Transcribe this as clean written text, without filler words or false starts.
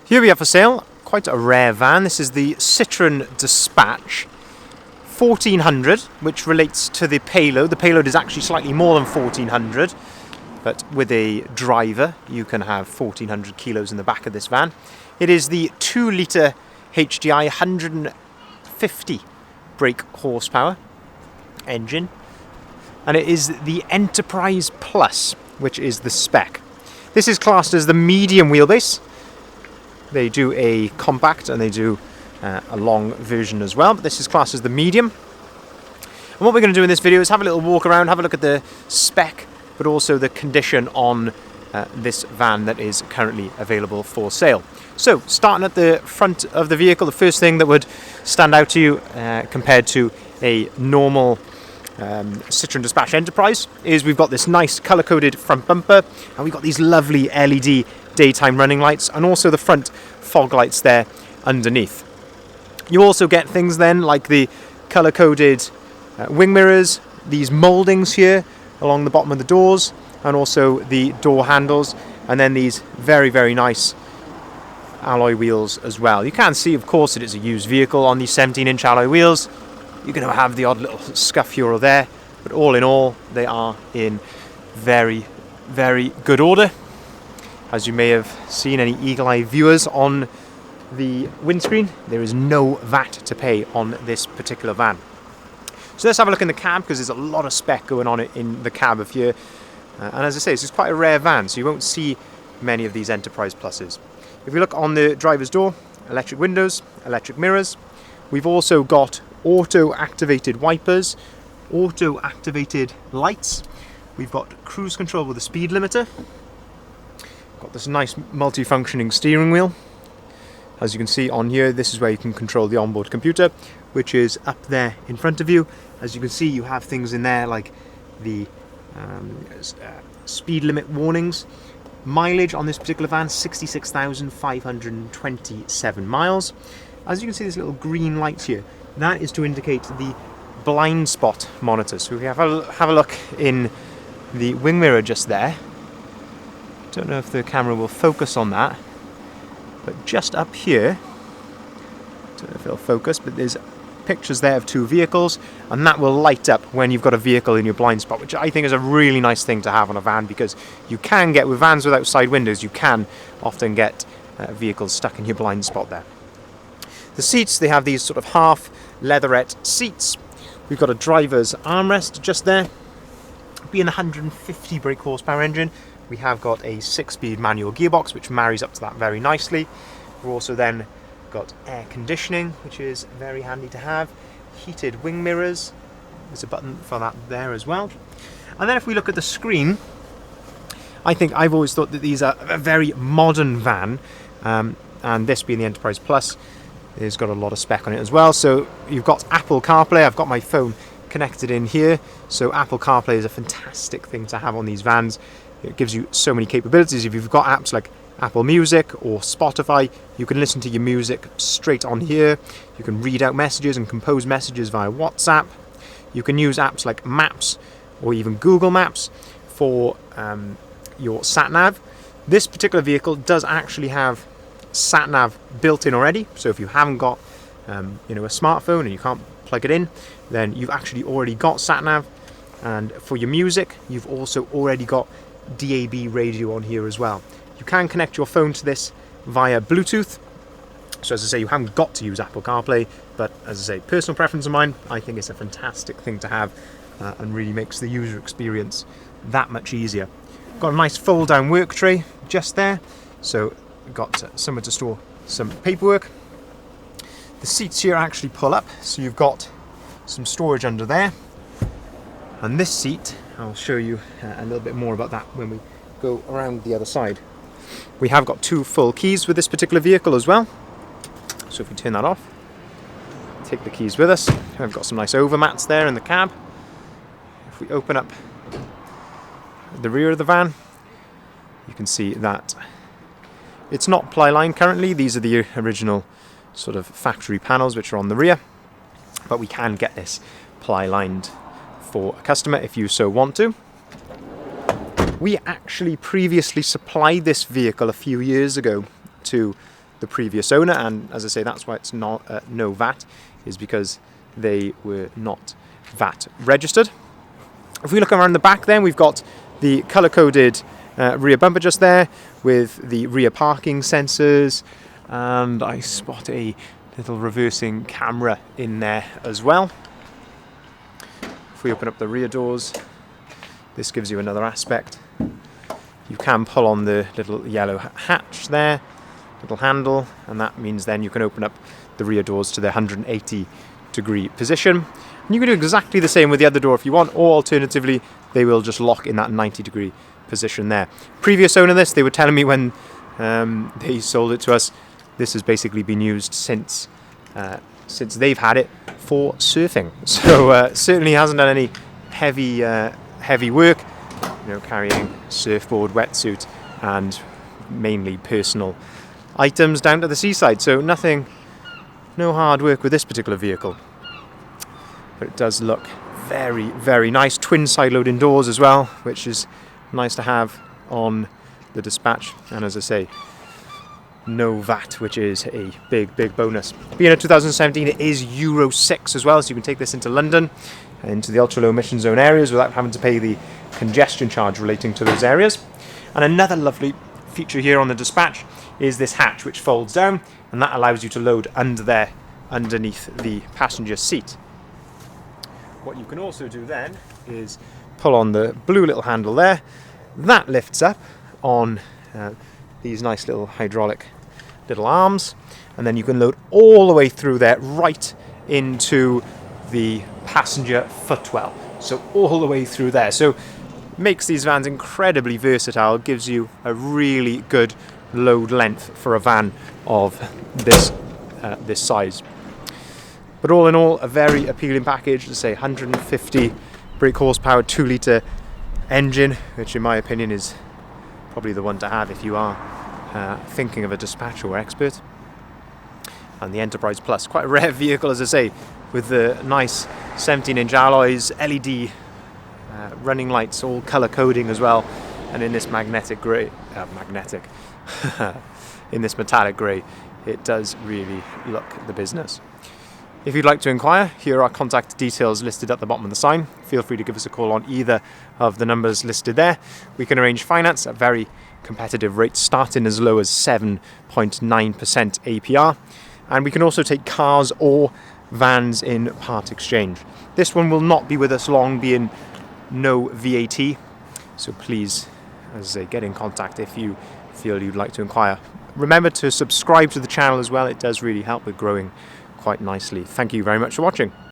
Here we have for sale quite a rare van. This is the Citroen Dispatch 1400, which relates to the payload. The payload is actually slightly more than 1400, but with a driver you can have 1400 kilos in the back of this van. It is the 2-litre HDI 150 brake horsepower engine, and it is the Enterprise Plus, which is the spec. This is classed as the medium wheelbase. They do a compact and they do a long version as well, but this is classed as the medium. And what we're going to do in this video is have a little walk around, have a look at the spec, but also the condition on this van that is currently available for sale. So, starting at the front of the vehicle, the first thing that would stand out to you compared to a normal Citroen Dispatch Enterprise is we've got this nice colour-coded front bumper, and we've got these lovely LED daytime running lights, and also the front fog lights there underneath. You also get things then like the colour-coded wing mirrors, these mouldings here along the bottom of the doors, and also the door handles, and then these very, very nice alloy wheels as well. You can see, of course, that it's a used vehicle on these 17-inch alloy wheels. You're going to have the odd little scuff here or there, but all in all, they are in very, very good order. As you may have seen, any eagle-eye viewers on the windscreen, there is no VAT to pay on this particular van. So let's have a look in the cab, because there's a lot of spec going on in the cab of here. And as I say, this is quite a rare van, so you won't see many of these Enterprise Pluses. If we look on the driver's door, electric windows, electric mirrors. We've also got auto-activated wipers, auto-activated lights. We've got cruise control with a speed limiter. Got this nice multi-functioning steering wheel. As you can see on here, this is where you can control the onboard computer, which is up there in front of you. As you can see, you have things in there like the speed limit warnings. Mileage on this particular van, 66,527 miles. As you can see, there's little green lights here. That is to indicate the blind spot monitor. So if we have a look in the wing mirror just there. Don't know if the camera will focus on that, but just up here, don't know if it'll focus, but there's pictures there of two vehicles, and that will light up when you've got a vehicle in your blind spot, which I think is a really nice thing to have on a van, because you can get, with vans without side windows, you can often get vehicles stuck in your blind spot there. The seats, they have these sort of half leatherette seats. We've got a driver's armrest just there. Being a 150 brake horsepower engine, we have got a 6-speed manual gearbox, which marries up to that very nicely. We've also then got air conditioning, which is very handy to have. Heated wing mirrors. There's a button for that there as well. And then if we look at the screen, I think I've always thought that these are a very modern van, and this being the Enterprise Plus, it's got a lot of spec on it as well. So you've got Apple Carplay. I've got my phone connected in here, so Apple Carplay is a fantastic thing to have on these vans. It gives you so many capabilities. If you've got apps like Apple Music or Spotify, you can listen to your music straight on here. You can read out messages and compose messages via WhatsApp. You can use apps like Maps or even Google Maps for your sat-nav. This particular vehicle does actually have sat-nav built in already, so if you haven't got a smartphone and you can't plug it in, then you've actually already got sat-nav. And for your music, you've also already got DAB radio on here as well. You can connect your phone to this via Bluetooth. So as I say, you haven't got to use Apple CarPlay, but as I say, personal preference of mine, I think it's a fantastic thing to have and really makes the user experience that much easier. Got a nice fold-down work tray just there, so got somewhere to store some paperwork. The seats here actually pull up, so you've got some storage under there. And this seat, I'll show you a little bit more about that when we go around the other side. We have got 2 full keys with this particular vehicle as well. So if we turn that off, take the keys with us. I've got some nice overmats there in the cab. If we open up the rear of the van, you can see that it's not ply lined currently. These are the original sort of factory panels which are on the rear, but we can get this ply lined for a customer if you so want to. We actually previously supplied this vehicle a few years ago to the previous owner, and as I say, that's why it's not no VAT, is because they were not VAT registered. If we look around the back then, we've got the colour-coded rear bumper just there with the rear parking sensors, and I spot a little reversing camera in there as well. If we open up the rear doors, this gives you another aspect. You can pull on the little yellow hatch there, little handle, and that means then you can open up the rear doors to their 180-degree position. And you can do exactly the same with the other door if you want, or alternatively, they will just lock in that 90-degree position there. Previous owner of this, they were telling me when they sold it to us, this has basically been used since they've had it for surfing. So certainly hasn't done any heavy work, carrying surfboard, wetsuit, and mainly personal items down to the seaside. So no hard work with this particular vehicle. But it does look very, very nice. Twin side loading doors as well, which is nice to have on the Dispatch. And as I say, no VAT, which is a big, big bonus. Being a 2017, it is Euro 6 as well, so you can take this into London, into the ultra-low emission zone areas without having to pay the congestion charge relating to those areas. And another lovely feature here on the Dispatch is this hatch, which folds down, and that allows you to load under there, underneath the passenger seat. What you can also do then is pull on the blue little handle there. That lifts up on these nice little hydraulic little arms, and then you can load all the way through there right into the passenger footwell. So all the way through there. So makes these vans incredibly versatile, gives you a really good load length for a van of this size. But all in all, a very appealing package. Let's say 150 brake horsepower, 2-litre engine, which in my opinion is probably the one to have if you are thinking of a Dispatch or Expert. And the Enterprise Plus, quite a rare vehicle, as I say, with the nice 17-inch alloys, LED running lights, all colour coding as well, and in this magnetic grey, in this metallic grey, it does really look the business. If you'd like to inquire, here are contact details listed at the bottom of the sign. Feel free to give us a call on either of the numbers listed there. We can arrange finance at very competitive rates, starting as low as 7.9% APR. And we can also take cars or vans in part exchange. This one will not be with us long, being no VAT. So please, as I say, get in contact if you feel you'd like to inquire. Remember to subscribe to the channel as well. It does really help with growing quite nicely. Thank you very much for watching.